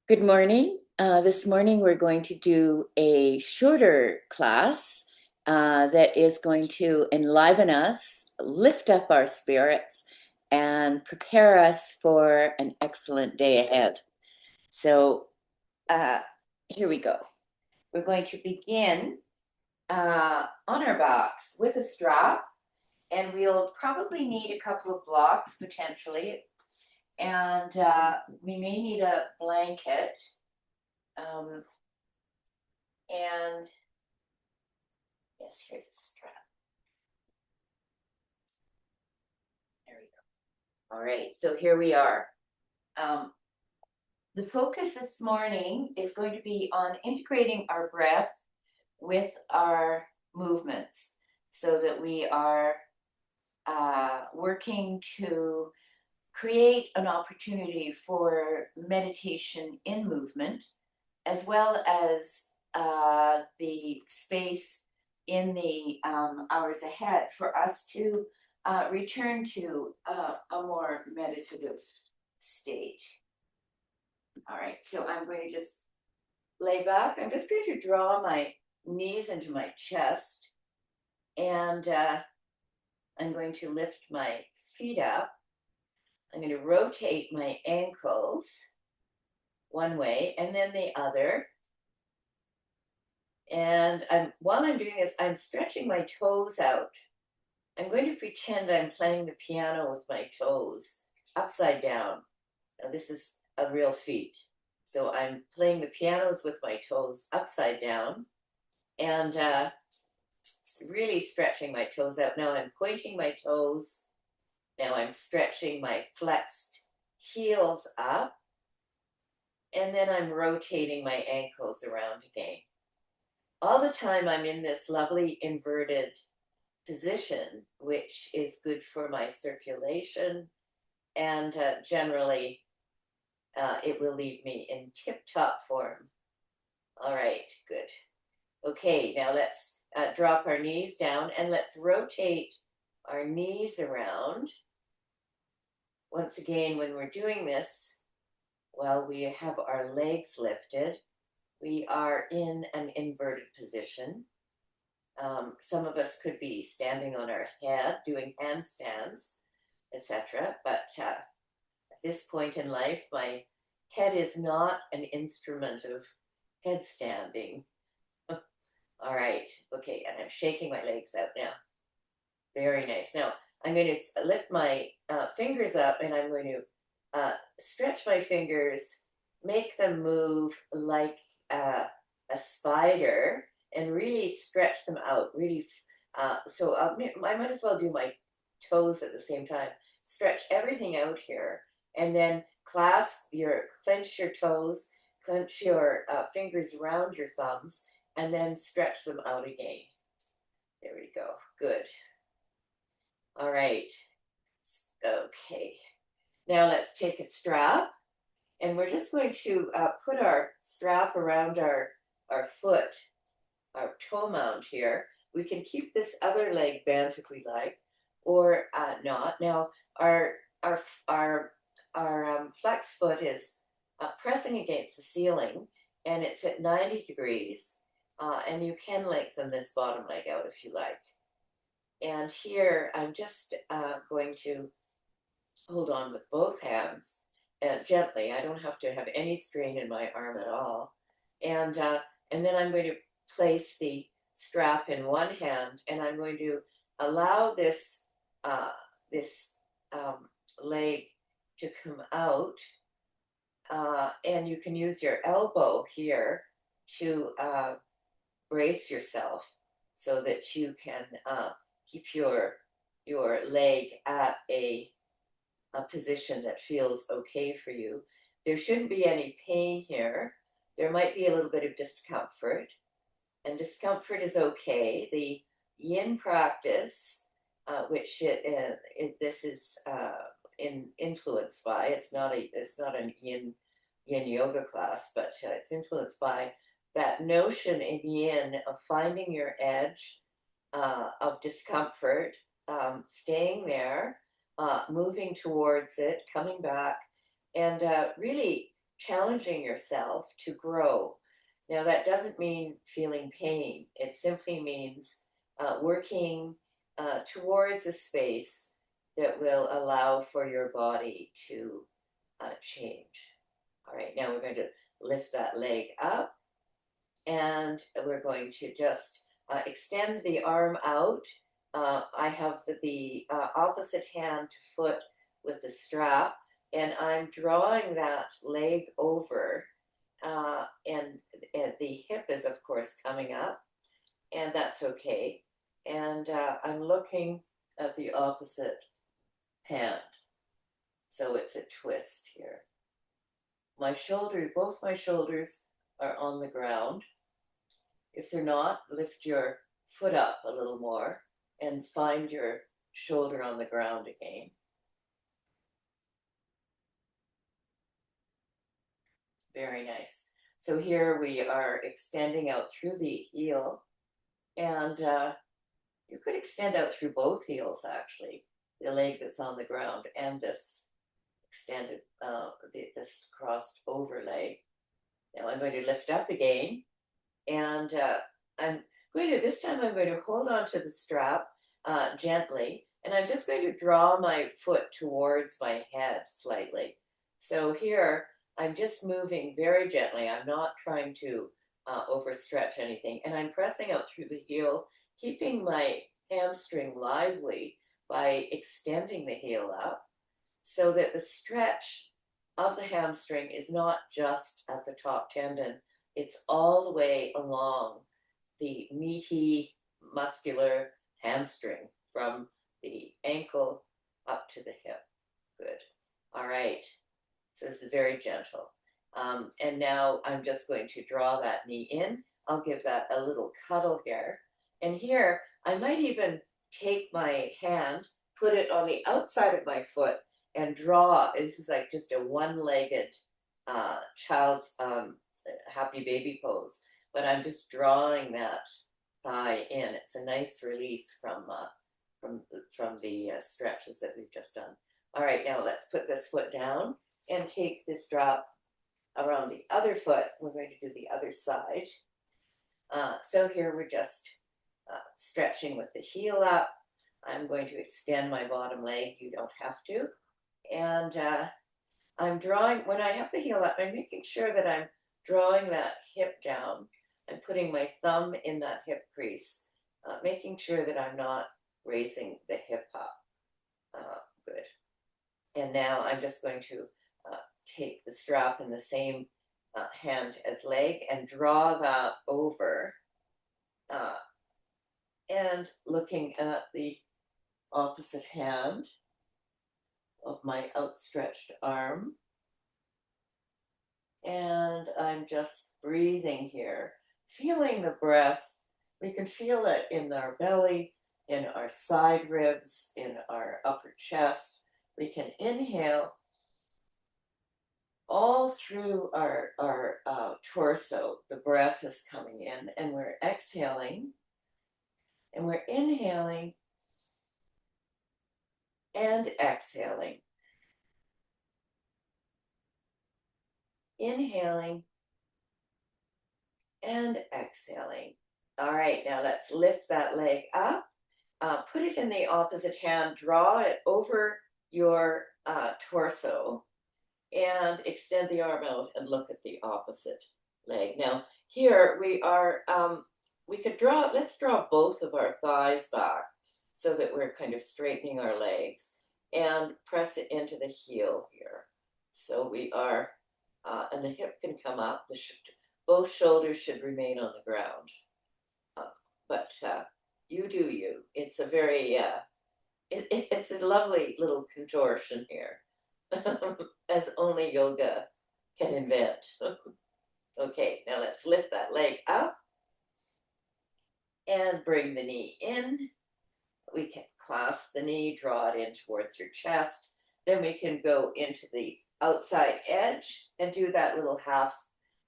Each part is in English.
Good morning. This morning we're going to do a shorter class that is going to enliven us, lift up our spirits, and prepare us for an excellent day ahead. So here we go. We're going to begin on our backs with a strap, and we'll probably need a couple of blocks potentially, and we may need a blanket. And yes, here's a strap. There we go. All right, so here we are. The focus this morning is going to be on integrating our breath with our movements so that we are working to create an opportunity for meditation in movement, as well as the space in the hours ahead for us to return to a more meditative state. All right, so I'm going to just lay back. I'm just going to draw my knees into my chest, and I'm going to lift my feet up. I'm going to rotate my ankles one way and then the other. And while I'm doing this, I'm stretching my toes out. I'm going to pretend I'm playing the piano with my toes upside down. Now, this is a real feat. So I'm playing the pianos with my toes upside down and really stretching my toes out. Now I'm pointing my toes. Now I'm stretching my flexed heels up. And then I'm rotating my ankles around again. All the time I'm in this lovely inverted position, which is good for my circulation, and generally it will leave me in tip-top form. All right, good. Okay, now let's drop our knees down and let's rotate our knees around. Once again, when we're doing this, while we have our legs lifted, we are in an inverted position. Some of us could be standing on our head, doing handstands, etc. But at this point in life, my head is not an instrument of headstanding. All right, okay, and I'm shaking my legs out now. Very nice. Now, I'm going to lift my fingers up, and I'm going to stretch my fingers, make them move like a spider, and really stretch them out. Really, so I might as well do my toes at the same time. Stretch everything out here, and then clench your toes, clench your fingers around your thumbs, and then stretch them out again. There we go. Good. All right. Okay. Now let's take a strap, and we're just going to put our strap around our foot, our toe mount here. We can keep this other leg bent if we like, or not. Now our flex foot is pressing against the ceiling, and it's at 90 degrees, and you can lengthen this bottom leg out if you like. And here I'm just going to hold on with both hands and gently. I don't have to have any strain in my arm at all. And then I'm going to place the strap in one hand, and I'm going to allow this leg to come out. And you can use your elbow here to brace yourself so that you can keep your leg at a position that feels okay for you. There shouldn't be any pain here. There might be a little bit of discomfort, and discomfort is okay. The yin practice, which this is influenced by, it's not an yin yoga class, but it's influenced by that notion in yin of finding your edge of discomfort, staying there, moving towards it, coming back, and really challenging yourself to grow. Now, that doesn't mean feeling pain. It simply means working towards a space that will allow for your body to change. All right, now we're going to lift that leg up, and we're going to just extend the arm out. I have the opposite hand to foot with the strap, and I'm drawing that leg over, and the hip is, of course, coming up, and that's okay. And I'm looking at the opposite hand, so it's a twist here. My shoulder, both my shoulders are on the ground. If they're not, lift your foot up a little more and find your shoulder on the ground again. Very nice. So here we are extending out through the heel, and you could extend out through both heels, actually, the leg that's on the ground and this extended, this crossed over leg. Now I'm going to lift up again, and this time I'm going to hold on to the strap gently, and I'm just going to draw my foot towards my head slightly. So here, I'm just moving very gently. I'm not trying to overstretch anything, and I'm pressing out through the heel, keeping my hamstring lively by extending the heel up so that the stretch of the hamstring is not just at the top tendon, it's all the way along the meaty, muscular hamstring from the ankle up to the hip. Good. All right. So this is very gentle. And now I'm just going to draw that knee in. I'll give that a little cuddle here. And here, I might even take my hand, put it on the outside of my foot, and draw. This is like just a one-legged child's happy baby pose. But I'm just drawing that thigh in. It's a nice release from the stretches that we've just done. All right, now let's put this foot down and take this drop around the other foot. We're going to do the other side. So here we're just stretching with the heel up. I'm going to extend my bottom leg. You don't have to. And I'm drawing, when I have the heel up, I'm making sure that I'm drawing that hip down and putting my thumb in that hip crease, making sure that I'm not raising the hip up. Good. And now I'm just going to take the strap in the same hand as leg and draw that over, and looking at the opposite hand of my outstretched arm. And I'm just breathing here, feeling the breath. We can feel it in our belly, in our side ribs, in our upper chest. We can inhale all through our torso. The breath is coming in, and we're exhaling, and we're inhaling and exhaling. Inhaling and exhaling. All right, now let's lift that leg up. Put it in the opposite hand, draw it over your torso, and extend the arm out and look at the opposite leg. Now here we are, let's draw both of our thighs back so that we're kind of straightening our legs, and press it into the heel here. So we are, and the hip can come up, both shoulders should remain on the ground. But you do you. It's a very, it's a lovely little contortion here, as only yoga can invent. Okay, now let's lift that leg up and bring the knee in. We can clasp the knee, draw it in towards your chest. Then we can go into the outside edge and do that little half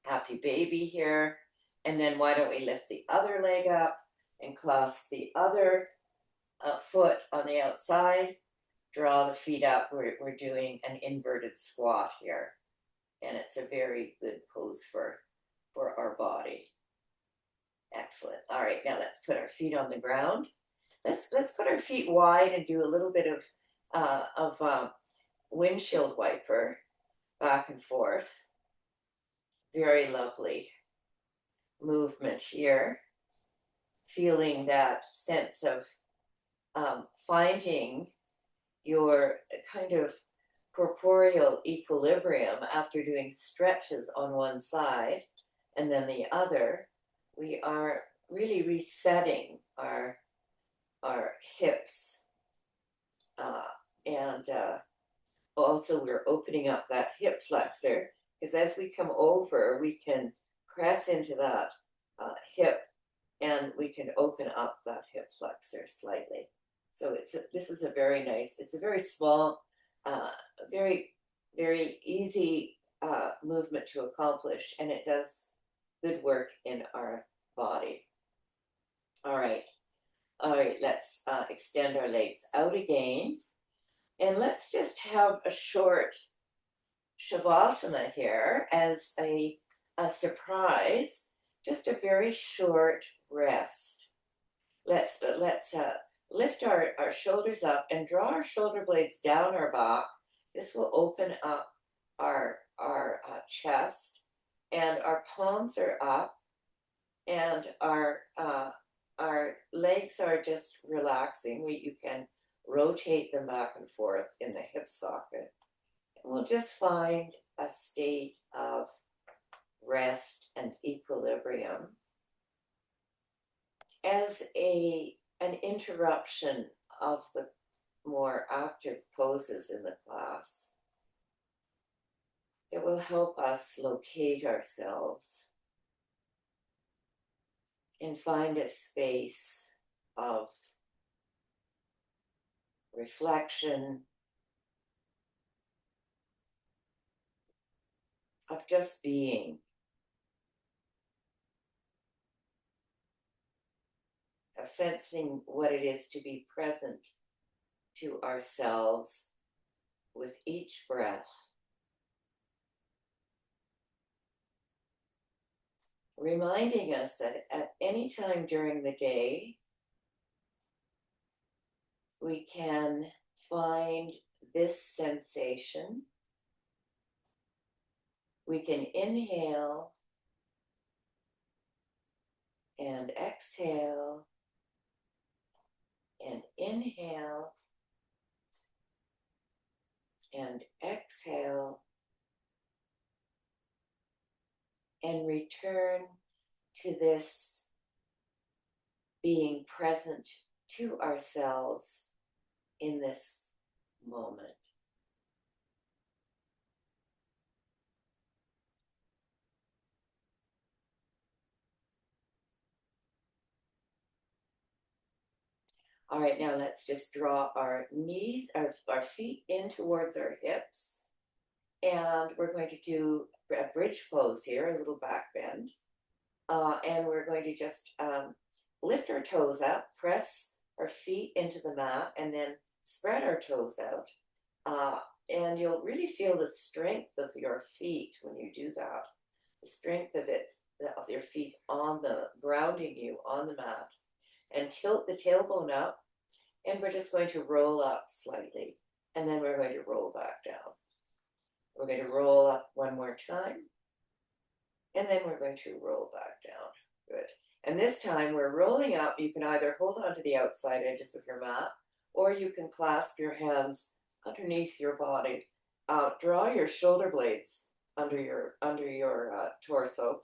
happy baby here. And then why don't we lift the other leg up and clasp the other foot on the outside, draw the feet up. We're doing an inverted squat here. and it's a very good pose for our body. Excellent. All right, now let's put our feet on the ground. Let's put our feet wide and do a little bit of windshield wiper back and forth. Very lovely movement here. Feeling that sense of finding your kind of corporeal equilibrium after doing stretches on one side and then the other. We are really resetting our hips, and also we're opening up that hip flexor, because as we come over we can press into that hip, and we can open up that hip flexor slightly. So this is a very nice, it's a very small, very easy movement to accomplish, and it does good work in our body. All right, let's extend our legs out again, and let's just have a short shavasana here as a surprise, just a very short rest. Let's lift our shoulders up and draw our shoulder blades down our back. This will open up our chest, and our palms are up, and our legs are just relaxing. You can rotate them back and forth in the hip socket. And we'll just find a state of rest and equilibrium as an interruption of the more active poses in the class that will help us locate ourselves and find a space of reflection, of just being. Of sensing what it is to be present to ourselves with each breath. Reminding us that at any time during the day, we can find this sensation. We can inhale and exhale and inhale and exhale, and return to this being present to ourselves in this moment. All right, now let's just draw our knees, our feet in towards our hips. And we're going to do a bridge pose here, a little back bend. And we're going to just lift our toes up, press our feet into the mat, and then spread our toes out. And you'll really feel the strength of your feet when you do that. The strength of your feet grounding you on the mat. And tilt the tailbone up, and we're just going to roll up slightly, and then we're going to roll back down. We're going to roll up one more time, and then we're going to roll back down. Good. And this time we're rolling up. You can either hold on to the outside edges of your mat, or you can clasp your hands underneath your body. Draw your shoulder blades under your torso,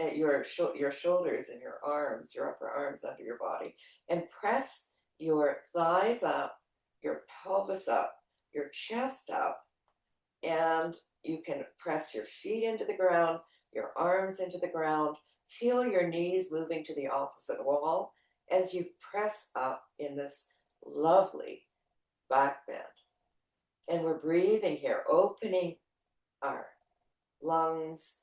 and your shoulders and your arms, your upper arms under your body, and press your thighs up, your pelvis up, your chest up, and you can press your feet into the ground, your arms into the ground. Feel your knees moving to the opposite wall as you press up in this lovely back bend. And we're breathing here, opening our lungs,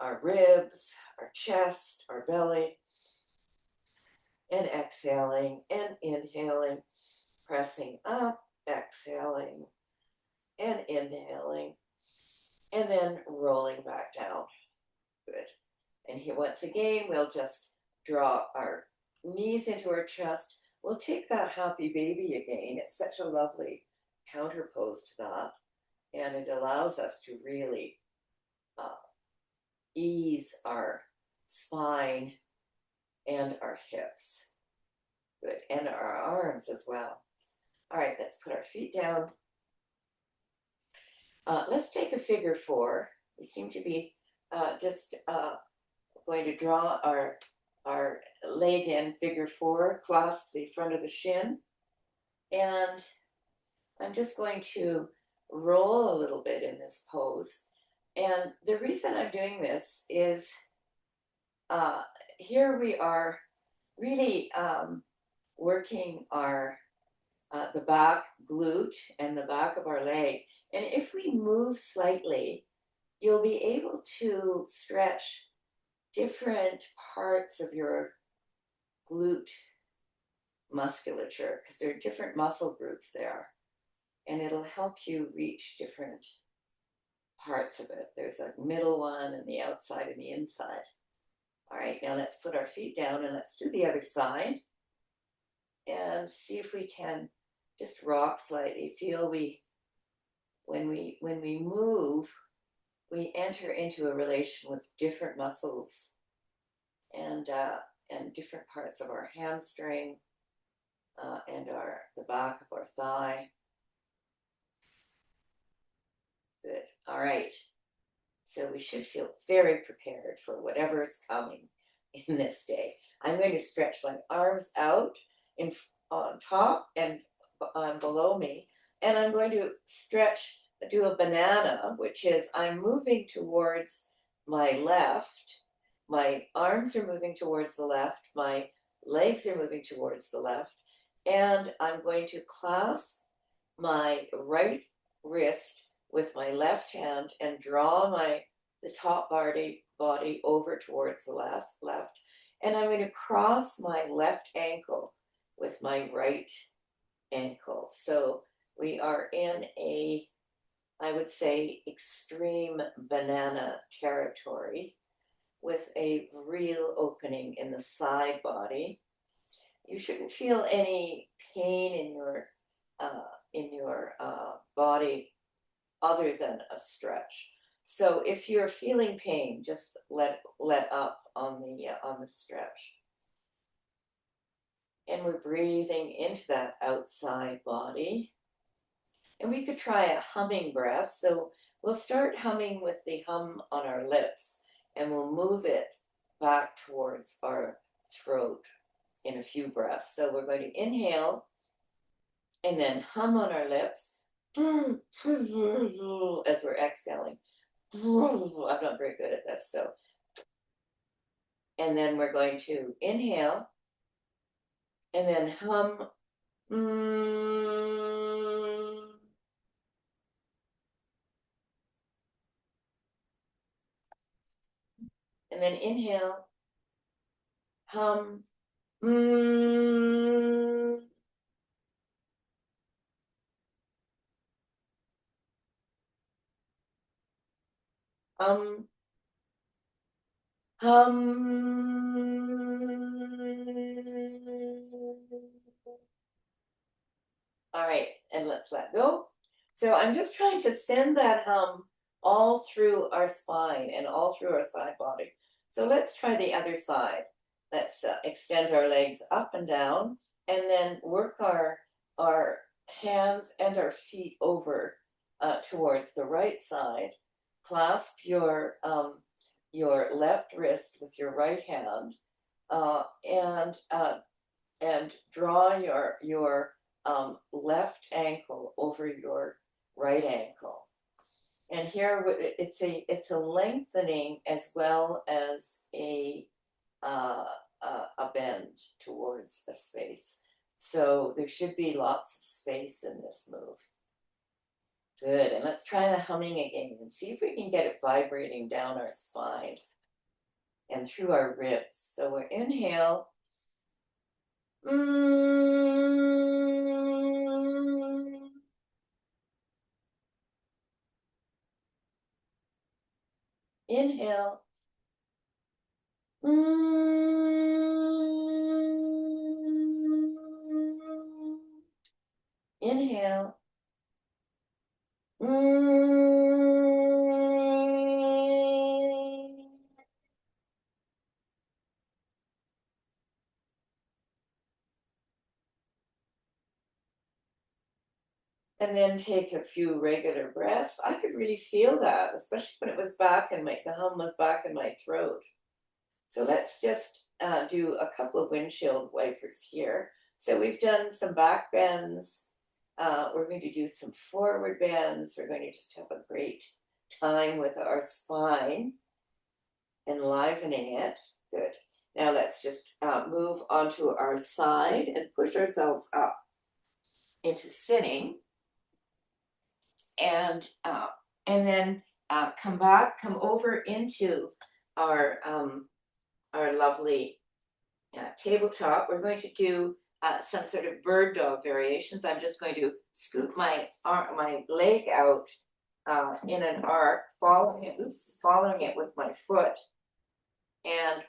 our ribs, our chest, our belly, and exhaling and inhaling, pressing up, exhaling and inhaling, and then rolling back down. Good. And here, once again, we'll just draw our knees into our chest. We'll take that happy baby again. It's such a lovely counterpose to that. And it allows us to really ease our spine and our hips. Good. And our arms as well. All right, let's put our feet down. Let's take a figure four. We seem to be just going to draw our leg in figure four, clasp the front of the shin. And I'm just going to roll a little bit in this pose. And the reason I'm doing this is here we are really working our the back glute and the back of our leg. And if we move slightly, you'll be able to stretch different parts of your glute musculature because there are different muscle groups there. And it'll help you reach different parts of it. There's a middle one and the outside and the inside. All right, now let's put our feet down and let's do the other side and see if we can just rock slightly. Feel when we move, we enter into a relation with different muscles and different parts of our hamstring and the back of our thigh. Good. All right. So we should feel very prepared for whatever's coming in this day. I'm going to stretch my arms out on top and below me, and I'm going to do a banana, which is I'm moving towards my left. My arms are moving towards the left. My legs are moving towards the left. And I'm going to clasp my right wrist with my left hand and draw the top body over towards the left. And I'm going to cross my left ankle with my right ankle. So we are in I would say, extreme banana territory with a real opening in the side body. You shouldn't feel any pain in your body other than a stretch. So if you're feeling pain, just let up on the stretch. And we're breathing into that outside body. And we could try a humming breath. So we'll start humming with the hum on our lips, and we'll move it back towards our throat in a few breaths. So we're going to inhale and then hum on our lips as we're exhaling. I'm not very good at this, so. And then we're going to inhale and then hum. And then inhale, hum. Hum. All right, and let's let go. So I'm just trying to send that hum all through our spine and all through our side body. So let's try the other side. Let's extend our legs up and down and then work our hands and our feet over towards the right side. Clasp your left wrist with your right hand and draw your left ankle over your right ankle. And here it's a lengthening as well as a bend towards a space. So there should be lots of space in this move. Good, and let's try the humming again and see if we can get it vibrating down our spine and through our ribs. So we're inhale. Inhale. Inhale. And then take a few regular breaths. I could really feel that, especially when it was back and the hum was back in my throat. So let's just do a couple of windshield wipers here. So we've done some back bends. We're going to do some forward bends. We're going to just have a great time with our spine, enlivening it. Good. Now let's just move onto our side and push ourselves up into sitting. And then come over into our lovely tabletop. We're going to do some sort of bird dog variations. I'm just going to scoot my leg out in an arc, following it with my foot, and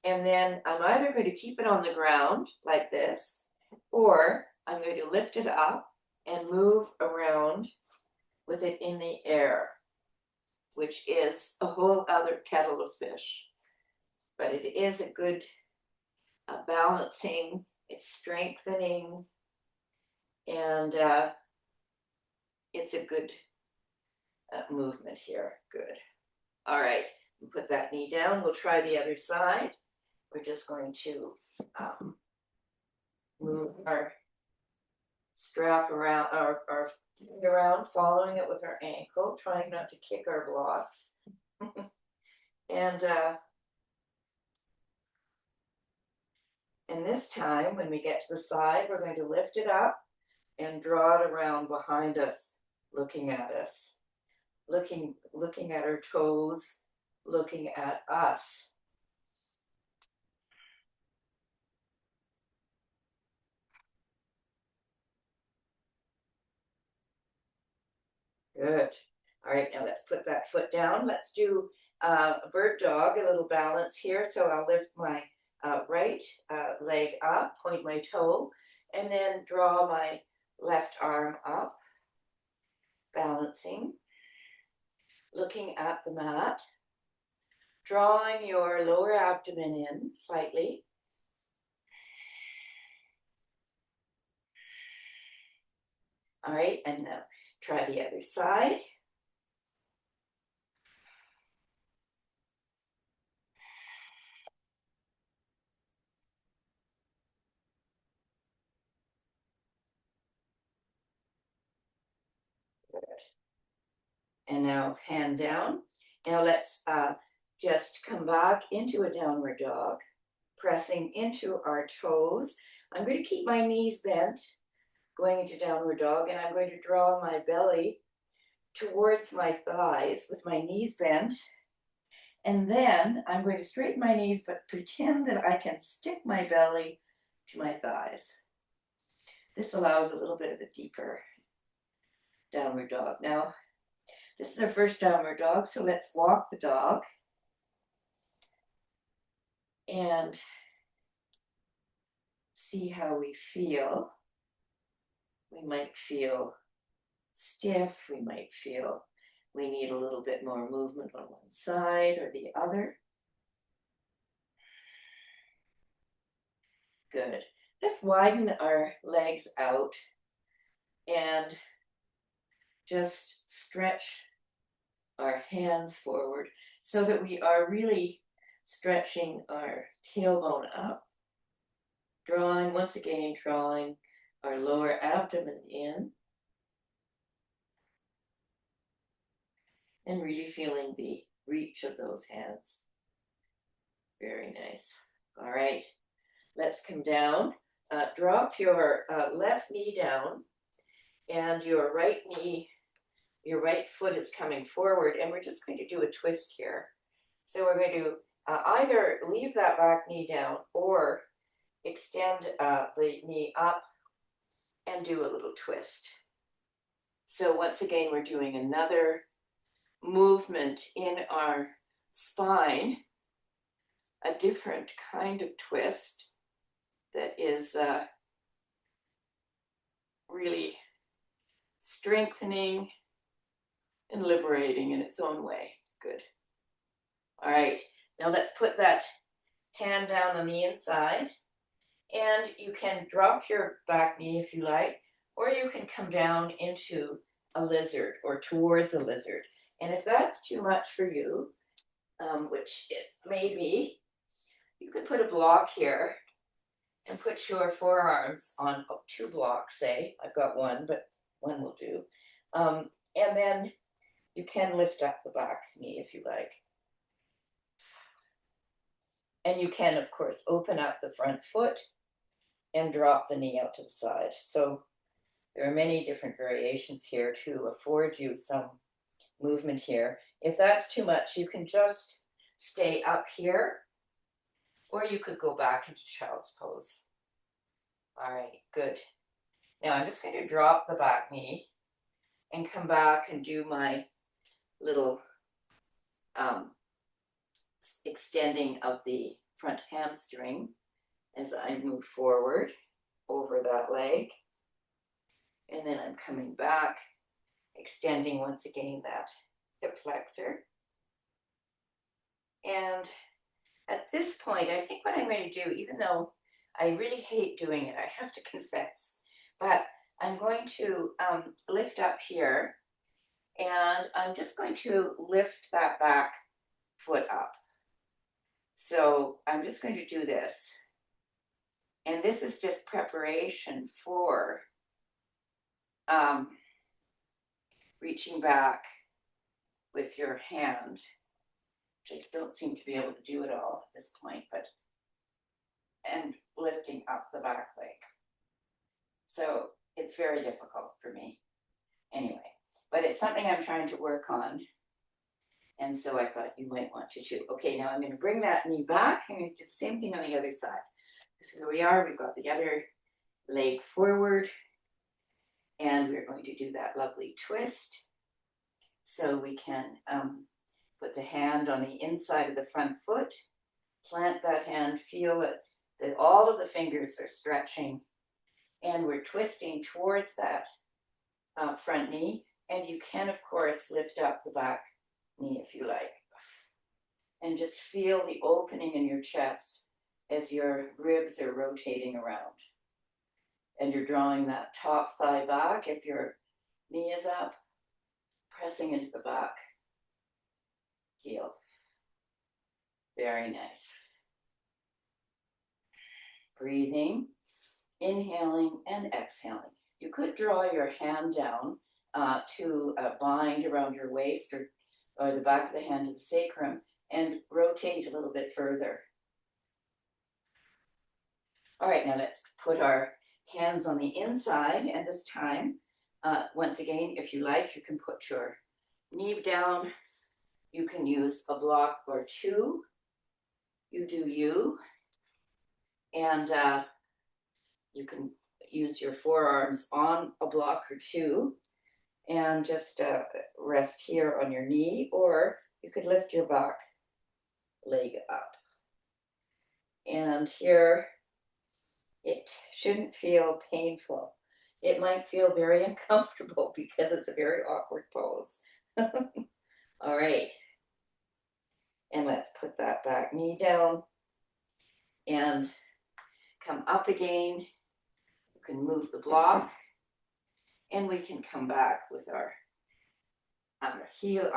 then I'm either going to keep it on the ground like this, or I'm going to lift it up and move around with it in the air, which is a whole other kettle of fish. But it is a good balancing, it's strengthening, and it's a good movement here. Good. All right, put that knee down. We'll try the other side. We're just going to move our strap around, our around, following it with our ankle, trying not to kick our blocks. And this time, when we get to the side, we're going to lift it up and draw it around behind us, looking at us, looking at our toes, looking at us. Good. All right, now let's put that foot down. Let's do a bird dog, a little balance here. So I'll lift my right leg up, point my toe, and then draw my left arm up, balancing, looking at the mat, drawing your lower abdomen in slightly. All right, and now try the other side. Good. And now hand down. Now let's just come back into a downward dog, pressing into our toes. I'm going to keep my knees bent, going into downward dog, and I'm going to draw my belly towards my thighs with my knees bent. And then I'm going to straighten my knees, but pretend that I can stick my belly to my thighs. This allows a little bit of a deeper downward dog. Now, this is our first downward dog, so let's walk the dog. And see how we feel. We might feel stiff. We might feel we need a little bit more movement on one side or the other. Good. Let's widen our legs out and just stretch our hands forward so that we are really stretching our tailbone up. Once again, drawing our lower abdomen in. And really feeling the reach of those hands. Very nice. All right, let's come down. Drop your left knee down, and your right foot is coming forward, and we're just going to do a twist here. So we're going to either leave that back knee down or extend the knee up and do a little twist. So once again, we're doing another movement in our spine, a different kind of twist that is really strengthening and liberating in its own way. Good. All right, now let's put that hand down on the inside, and you can drop your back knee if you like, or you can come down into a lizard or towards a lizard. And if that's too much for you, which it may be, you could put a block here and put your forearms on 2 blocks, say. I've got one, but one will do. And then you can lift up the back knee if you like. And you can, of course, open up the front foot and drop the knee out to the side. So there are many different variations here to afford you some movement here. If that's too much, you can just stay up here, or you could go back into child's pose. All right, good. Now I'm just going to drop the back knee and come back and do my little extending of the front hamstring as I move forward over that leg. And then I'm coming back, extending once again that hip flexor. And at this point, I think what I'm going to do, even though I really hate doing it, I have to confess, but I'm going to lift up here, and I'm just going to lift that back foot up. So I'm just going to do this. And this is just preparation for reaching back with your hand, which I don't seem to be able to do it all at this point, and lifting up the back leg. So it's very difficult for me anyway, but it's something I'm trying to work on. And so I thought you might want to too. Okay, now I'm going to bring that knee back. I'm going to do the same thing on the other side. So here we are, we've got the other leg forward, and we're going to do that lovely twist. So we can put the hand on the inside of the front foot, plant that hand, feel it, that all of the fingers are stretching, and we're twisting towards that front knee. And you can, of course, lift up the back knee if you like. And just feel the opening in your chest as your ribs are rotating around. And you're drawing that top thigh back if your knee is up, pressing into the back heel. Very nice. Breathing, inhaling and exhaling. You could draw your hand down to bind around your waist or the back of the hand to the sacrum and rotate a little bit further. All right, now let's put our hands on the inside, and this time, once again, if you like, you can put your knee down. You can use a block or 2. You do you. And you can use your forearms on a block or 2 and just rest here on your knee, or you could lift your back leg up. And here, it shouldn't feel painful. It might feel very uncomfortable because it's a very awkward pose. All right. And let's put that back knee down and come up again. You can move the block, and we can come back with our heel.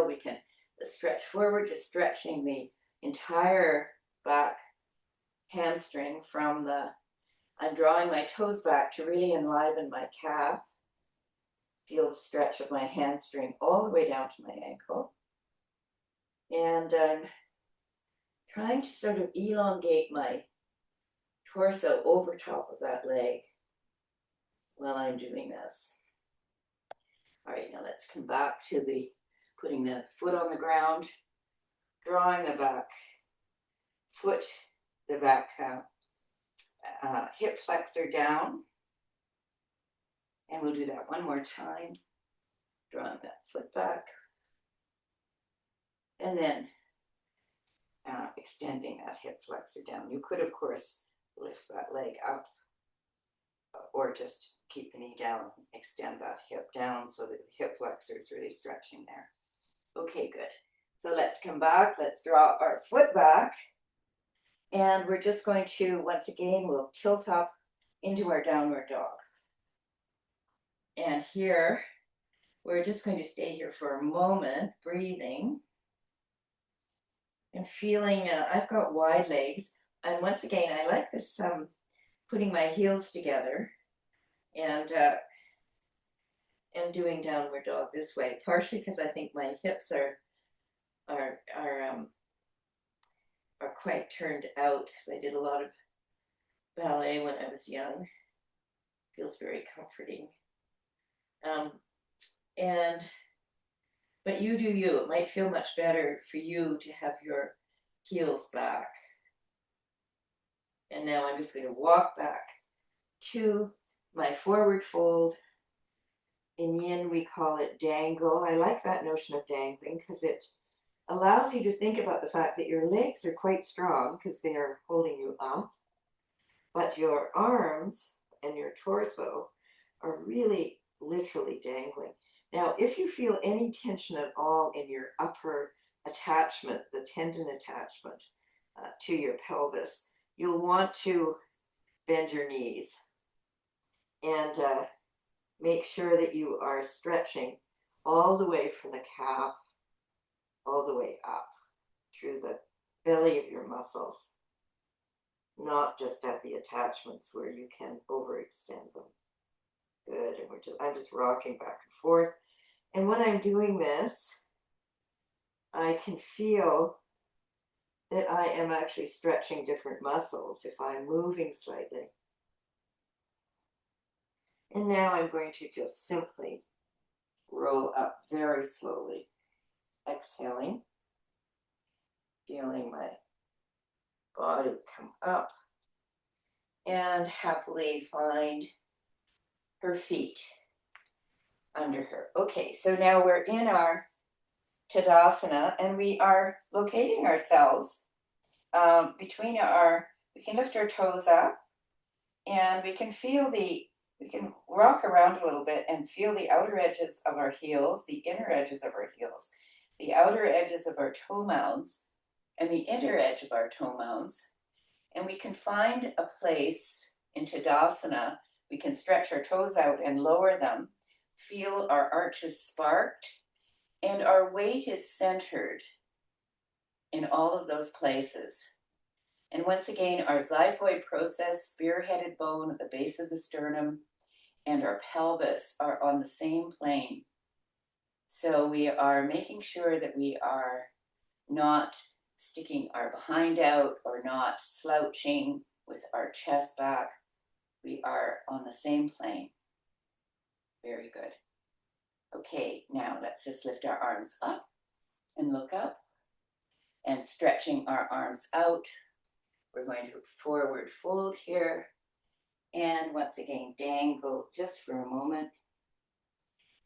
We can stretch forward, just stretching the entire back hamstring from I'm drawing my toes back to really enliven my calf. Feel the stretch of my hamstring all the way down to my ankle. And I'm trying to sort of elongate my torso over top of that leg while I'm doing this. All right, now let's come back to putting the foot on the ground, drawing the back foot, the back hip flexor down. And we'll do that one more time. Drawing that foot back, and then extending that hip flexor down. You could, of course, lift that leg up or just keep the knee down, extend that hip down so that the hip flexor is really stretching there. Okay, good. So let's come back. Let's draw our foot back. And we're just going to, once again, we'll tilt up into our downward dog. And here, we're just going to stay here for a moment, breathing and feeling, I've got wide legs. And once again, I like this, putting my heels together and doing downward dog this way, partially because I think my hips are quite turned out because I did a lot of ballet when I was young. Feels very comforting. But you do you. It might feel much better for you to have your heels back. And now I'm just going to walk back to my forward fold. In yin, we call it dangle. I like that notion of dangling because it allows you to think about the fact that your legs are quite strong because they are holding you up, but your arms and your torso are really literally dangling. Now, if you feel any tension at all in your upper attachment, the tendon attachment to your pelvis, you'll want to bend your knees and make sure that you are stretching all the way from the calf all the way up through the belly of your muscles, not just at the attachments where you can overextend them. Good, and I'm just rocking back and forth. And when I'm doing this, I can feel that I am actually stretching different muscles if I'm moving slightly. And now I'm going to just simply roll up very slowly, exhaling, feeling my body come up, and happily find her feet under her. Okay, so now we're in our Tadasana, and we are locating ourselves between we can lift our toes up, and we can rock around a little bit and feel the outer edges of our heels, the inner edges of our heels, the outer edges of our toe mounds, and the inner edge of our toe mounds. And we can find a place in Tadasana. We can stretch our toes out and lower them, feel our arches sparked, and our weight is centered in all of those places. And once again, our xiphoid process, spearheaded bone at the base of the sternum, and our pelvis are on the same plane. So we are making sure that we are not sticking our behind out or not slouching with our chest back. We are on the same plane. Very good. Okay, now let's just lift our arms up and look up and stretching our arms out. We're going to forward fold here and once again dangle just for a moment.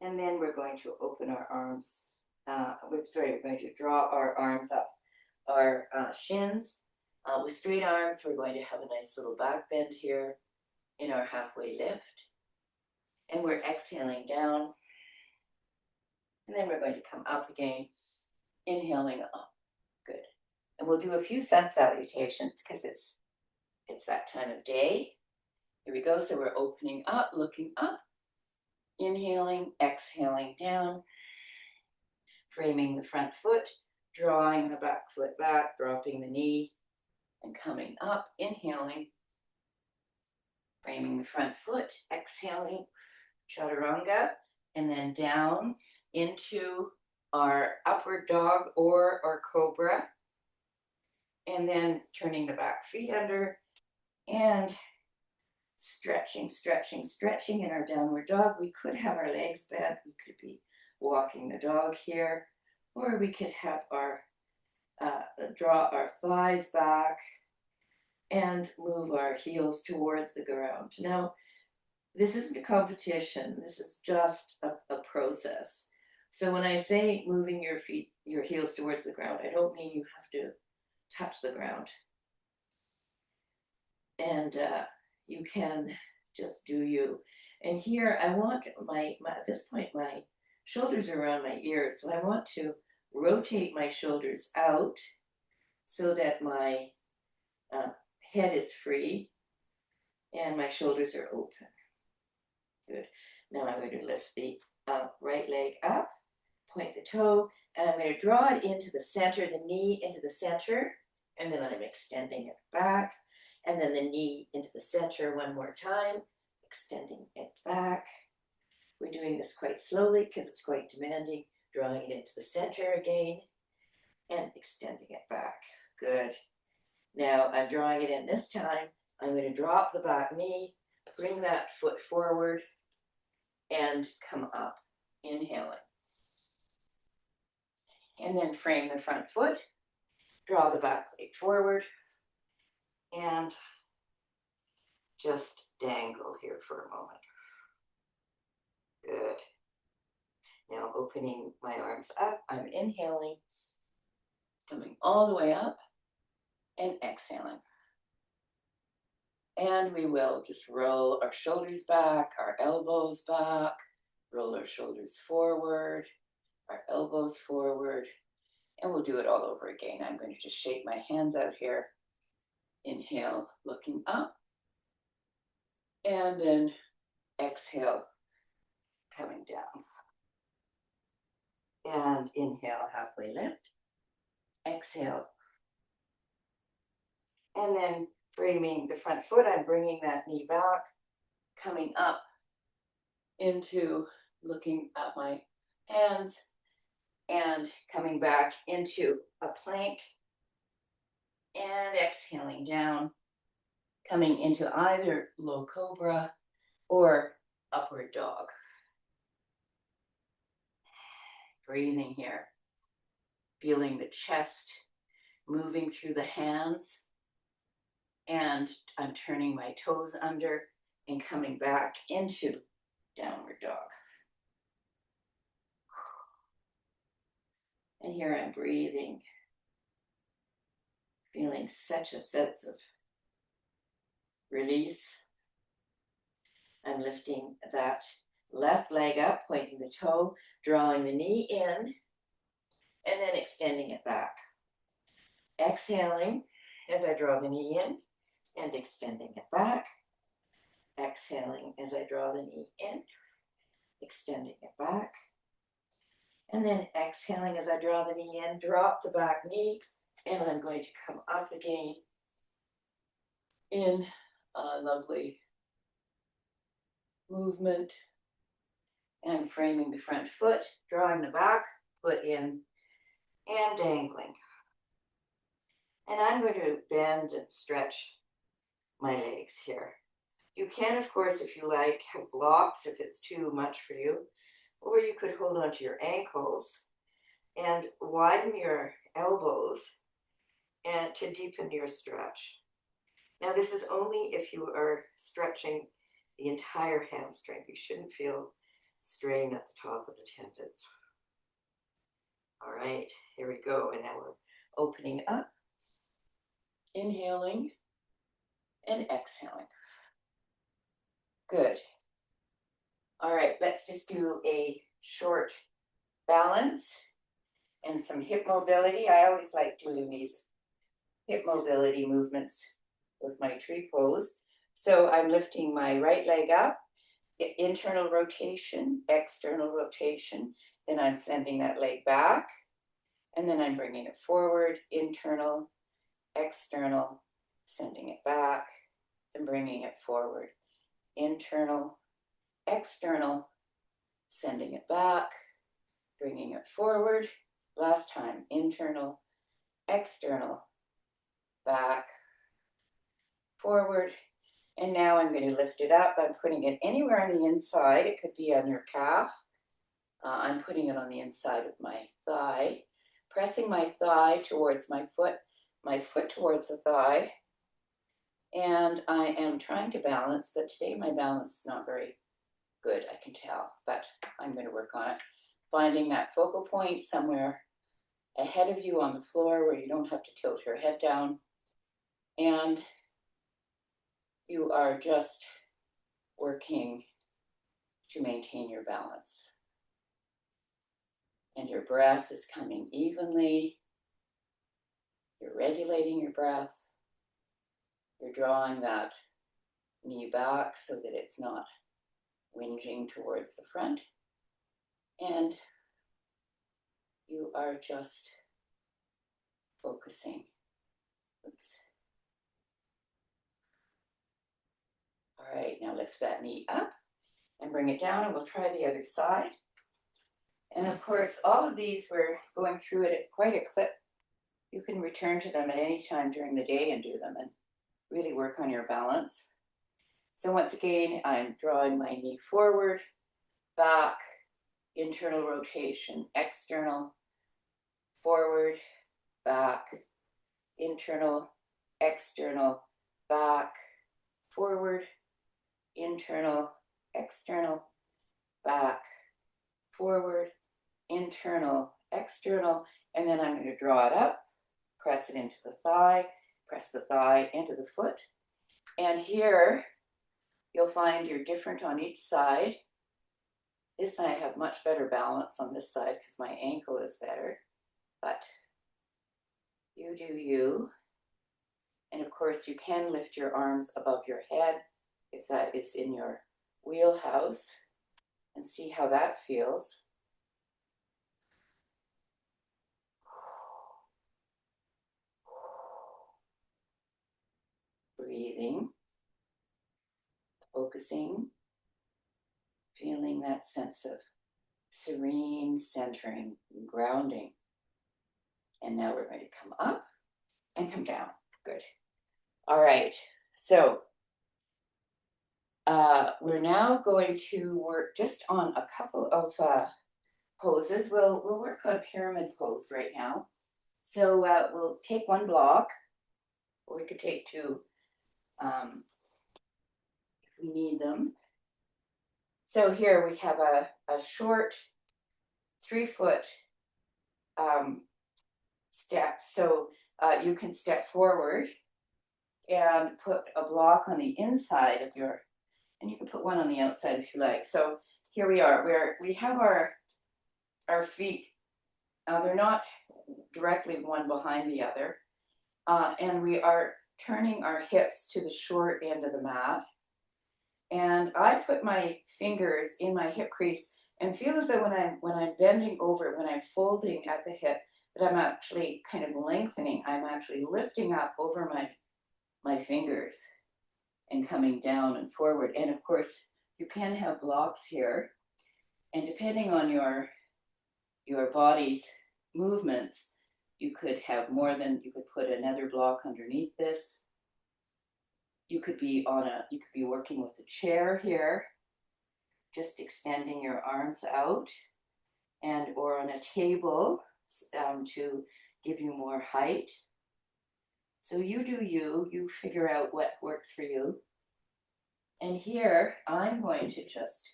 And then we're going to open our arms. We're going to draw our arms up our shins. With straight arms, we're going to have a nice little back bend here in our halfway lift. And we're exhaling down. And then we're going to come up again, inhaling up. Good. And we'll do a few sun salutations because it's that time of day. Here we go. So we're opening up, looking up, inhaling, exhaling down, framing the front foot, drawing the back foot back, dropping the knee, and coming up, inhaling, framing the front foot, exhaling, chaturanga, and then down into our upward dog or our cobra, and then turning the back feet under and stretching, stretching, stretching in our downward dog. We could have our legs bent. We could be walking the dog here, or we could have our draw our thighs back and move our heels towards the ground. Now, this isn't a competition. This is just a process. So when I say moving your feet, your heels towards the ground, I don't mean you have to touch the ground. And you can just do you. And here I want at this point, my shoulders are around my ears. So I want to rotate my shoulders out so that my head is free and my shoulders are open. Good. Now I'm going to lift the right leg up, point the toe, and I'm going to draw it into the center, the knee into the center, and then I'm extending it back, and then the knee into the center one more time, extending it back. We're doing this quite slowly because it's quite demanding, drawing it into the center again, and extending it back. Good. Now I'm drawing it in this time. I'm going to drop the back knee, bring that foot forward, and come up, inhaling. And then frame the front foot, draw the back leg forward, and just dangle here for a moment. Good. Now opening my arms up, I'm inhaling, coming all the way up, and exhaling. And we will just roll our shoulders back, our elbows back, roll our shoulders forward, our elbows forward, and we'll do it all over again. I'm going to just shake my hands out here. Inhale, looking up, and then exhale, coming down. And inhale, halfway lift, exhale. And then framing the front foot, I'm bringing that knee back, coming up into looking at my hands, and coming back into a plank, and exhaling down, coming into either low cobra or upward dog. Breathing here, feeling the chest moving through the hands, and I'm turning my toes under and coming back into downward dog. And here I'm breathing, feeling such a sense of release. I'm lifting that left leg up, pointing the toe, drawing the knee in, and then extending it back. Exhaling as I draw the knee in and extending it back. Exhaling as I draw the knee in, extending it back. And then exhaling as I draw the knee in, drop the back knee, and I'm going to come up again in a lovely movement, and framing the front foot, drawing the back foot in, and dangling. And I'm going to bend and stretch my legs here. You can, of course, if you like, have blocks if it's too much for you, or you could hold onto your ankles and widen your elbows and to deepen your stretch. Now, this is only if you are stretching the entire hamstring. You shouldn't feel strain at the top of the tendons. All right, here we go. And now we're opening up, inhaling, and exhaling. Good. All right, let's just do a short balance and some hip mobility. I always like doing these hip mobility movements with my tree pose. So I'm lifting my right leg up, internal rotation, external rotation. Then I'm sending that leg back, and then I'm bringing it forward, internal, external, sending it back, and bringing it forward, internal, external, sending it back, bringing it forward. Last time, internal, external, back, forward. And now I'm going to lift it up. I'm putting it anywhere on the inside. It could be on your calf. I'm putting it on the inside of my thigh, pressing my thigh towards my foot towards the thigh. And I am trying to balance, but today my balance is not very good, I can tell, but I'm going to work on it. finding that focal point somewhere ahead of you on the floor where you don't have to tilt your head down. And you are just working to maintain your balance. And your breath is coming evenly. You're regulating your breath. You're drawing that knee back so that it's not whinging towards the front. And you are just focusing. Oops. All right, now lift that knee up and bring it down, and we'll try the other side. And of course, all of these, we're going through it at quite a clip. You can return to them at any time during the day and do them and really work on your balance. So once again, I'm drawing my knee forward, back, internal rotation, external, forward, back, internal, external, back, forward, internal, external, back, forward, internal, external, and then I'm going to draw it up, press it into the thigh, press the thigh into the foot. And here you'll find you're different on each side. This I have much better balance on this side because my ankle is better, but you do you. And of course you can lift your arms above your head if that is in your wheelhouse and see how that feels. Breathing, focusing, feeling that sense of serene centering, grounding. And now we're going to come up and come down. Good. All right. So we're now going to work just on a couple of poses. We'll work on pyramid pose right now. So we'll take one block, or we could take two if we need them. So here we have a short 3-foot step. So you can step forward and put a block on the inside of your, and you can put one on the outside if you like. So here we are, where we have our feet. They're not directly one behind the other. And we are turning our hips to the short end of the mat. And I put my fingers in my hip crease and feel as though when I'm bending over, when I'm folding at the hip, that I'm actually kind of lengthening. I'm actually lifting up over my fingers and coming down and forward. And of course, you can have blocks here. And depending on your body's movements, you could have more than, you could put another block underneath this. You could be working with a chair here, just extending your arms out, and or on a table to give you more height. So you do you figure out what works for you. And here I'm going to just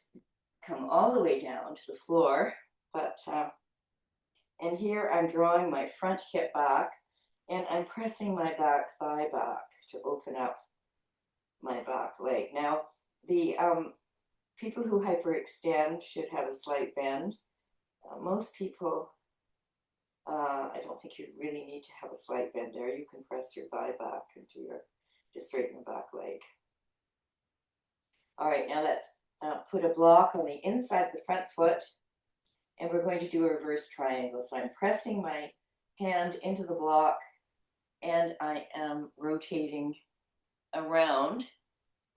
come all the way down to the floor, but and here I'm drawing my front hip back, and I'm pressing my back thigh back to open up my back leg. Now, the people who hyperextend should have a slight bend. Most people, I don't think you really need to have a slight bend there. You can press your thigh back to straighten the back leg. All right, now let's put a block on the inside of the front foot, and we're going to do a reverse triangle. So I'm pressing my hand into the block, and I am rotating around,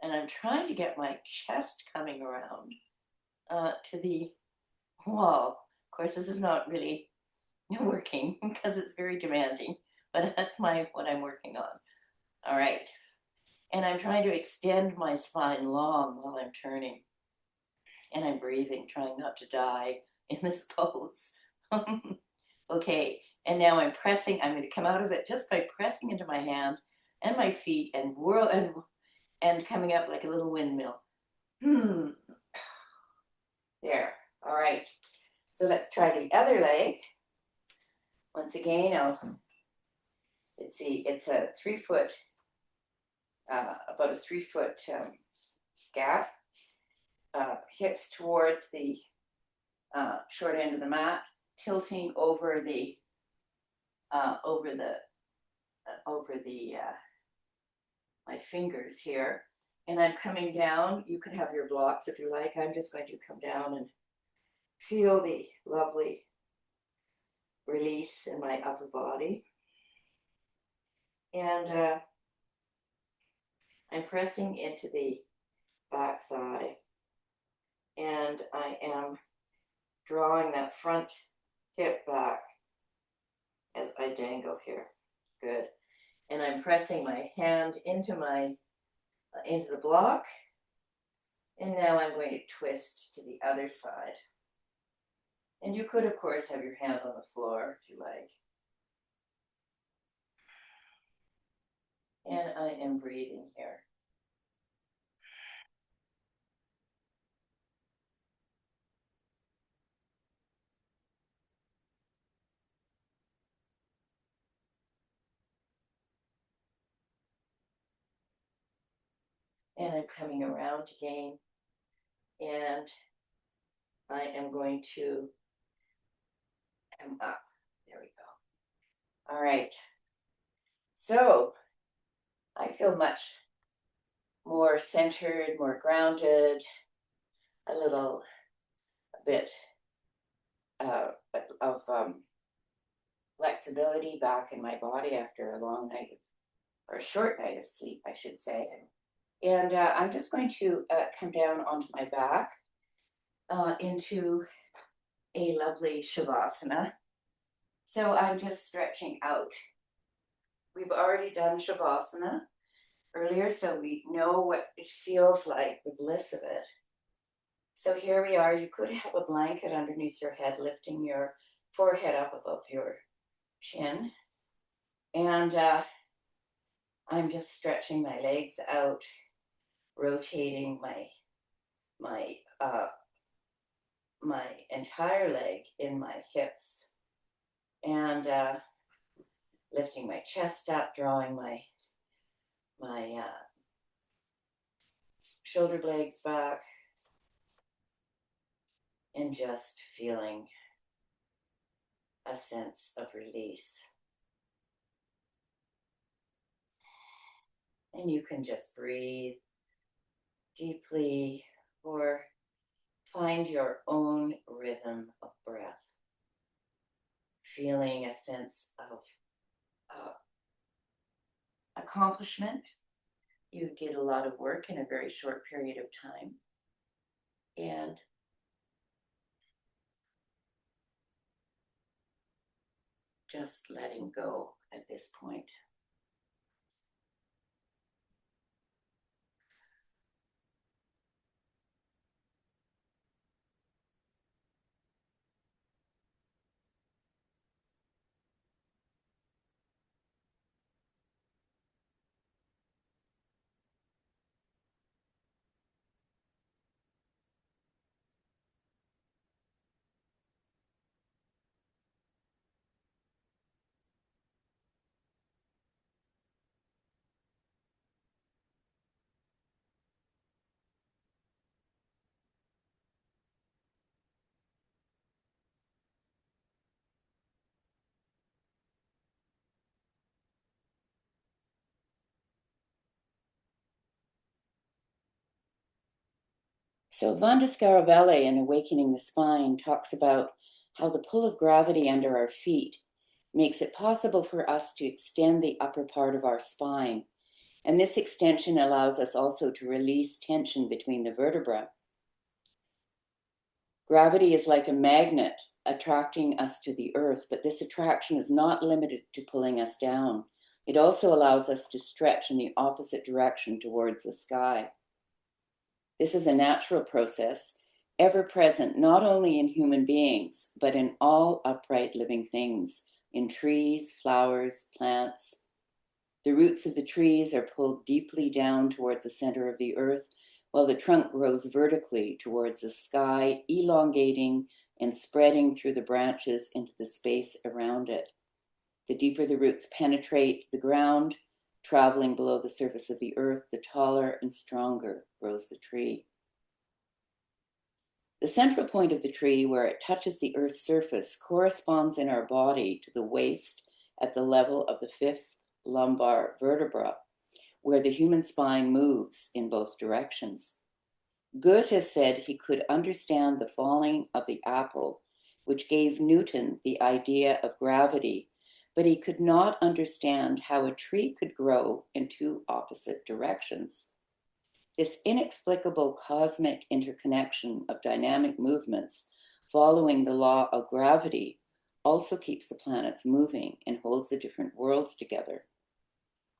and I'm trying to get my chest coming around to the wall. Of course, this is not really working because it's very demanding, but that's what I'm working on. All right. And I'm trying to extend my spine long while I'm turning. And I'm breathing, trying not to die in this pose. Okay, and now I'm pressing. I'm going to come out of it just by pressing into my hand and my feet and whirl and coming up like a little windmill. There. All right. So let's try the other leg. Once again, let's see, it's a 3 foot, about a 3 foot gap, hips towards the short end of the mat, tilting over the my fingers here, and I'm coming down. You can have your blocks if you like. I'm just going to come down and feel the lovely release in my upper body, and I'm pressing into the back thigh, and I am drawing that front hip back as I dangle here. Good. And I'm pressing my hand into the block, and now I'm going to twist to the other side. And you could, of course, have your hand on the floor if you like. And I am breathing here. And I'm coming around again, and I am going to come up. There we go. All right. So I feel much more centered, more grounded, a bit of flexibility back in my body after a long night, or a short night of sleep, I should say. And I'm just going to come down onto my back into a lovely shavasana. So I'm just stretching out. We've already done shavasana earlier, so we know what it feels like, the bliss of it. So here we are. You could have a blanket underneath your head, lifting your forehead up above your chin. And I'm just stretching my legs out, rotating my entire leg in my hips, and lifting my chest up, drawing my shoulder blades back, and just feeling a sense of release. And you can just breathe deeply or find your own rhythm of breath, feeling a sense of accomplishment. You did a lot of work in a very short period of time, and just letting go at this point. So Vanda Scaravelli in Awakening the Spine talks about how the pull of gravity under our feet makes it possible for us to extend the upper part of our spine. And this extension allows us also to release tension between the vertebrae. Gravity is like a magnet attracting us to the earth, but this attraction is not limited to pulling us down. It also allows us to stretch in the opposite direction towards the sky. This is a natural process, ever present not only in human beings, but in all upright living things, in trees, flowers, plants. The roots of the trees are pulled deeply down towards the center of the earth, while the trunk grows vertically towards the sky, elongating and spreading through the branches into the space around it. The deeper the roots penetrate the ground, traveling below the surface of the earth, the taller and stronger grows the tree. The central point of the tree, where it touches the earth's surface, corresponds in our body to the waist at the level of the fifth lumbar vertebra, where the human spine moves in both directions. Goethe said he could understand the falling of the apple, which gave Newton the idea of gravity, but he could not understand how a tree could grow in two opposite directions. This inexplicable cosmic interconnection of dynamic movements following the law of gravity also keeps the planets moving and holds the different worlds together.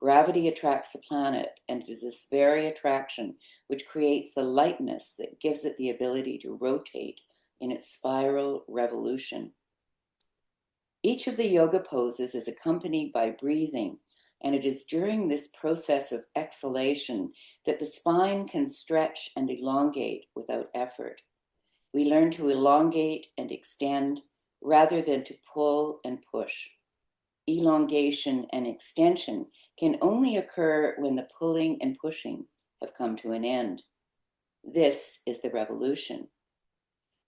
Gravity attracts a planet, and it is this very attraction which creates the lightness that gives it the ability to rotate in its spiral revolution. Each of the yoga poses is accompanied by breathing, and it is during this process of exhalation that the spine can stretch and elongate without effort. We learn to elongate and extend rather than to pull and push. Elongation and extension can only occur when the pulling and pushing have come to an end. This is the revolution.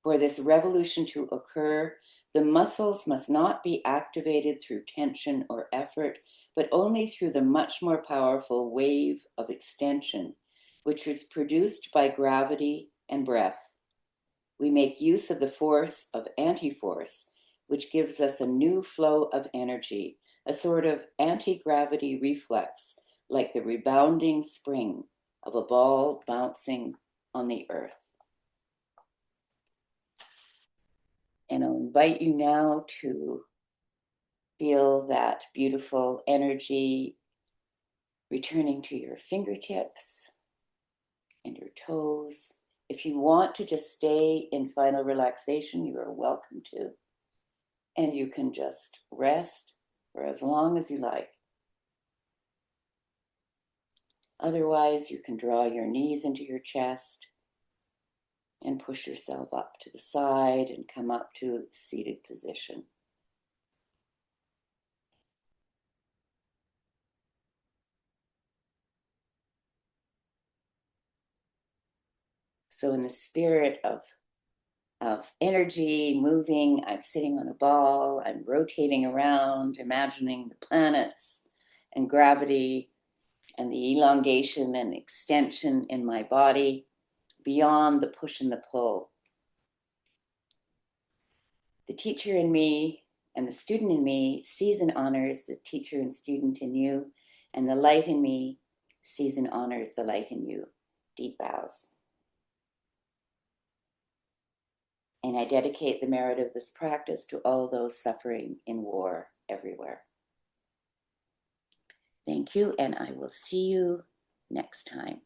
For this revolution to occur, the muscles must not be activated through tension or effort, but only through the much more powerful wave of extension, which is produced by gravity and breath. We make use of the force of anti-force, which gives us a new flow of energy, a sort of anti-gravity reflex, like the rebounding spring of a ball bouncing on the earth. And I'll invite you now to feel that beautiful energy returning to your fingertips and your toes. If you want to just stay in final relaxation, you are welcome to. And you can just rest for as long as you like. Otherwise, you can draw your knees into your chest and push yourself up to the side and come up to seated position. So in the spirit of energy moving, I'm sitting on a ball, I'm rotating around, imagining the planets and gravity and the elongation and extension in my body beyond the push and the pull. The teacher in me and the student in me sees and honors the teacher and student in you, and the light in me sees and honors the light in you. Deep bows. And I dedicate the merit of this practice to all those suffering in war everywhere. Thank you, and I will see you next time.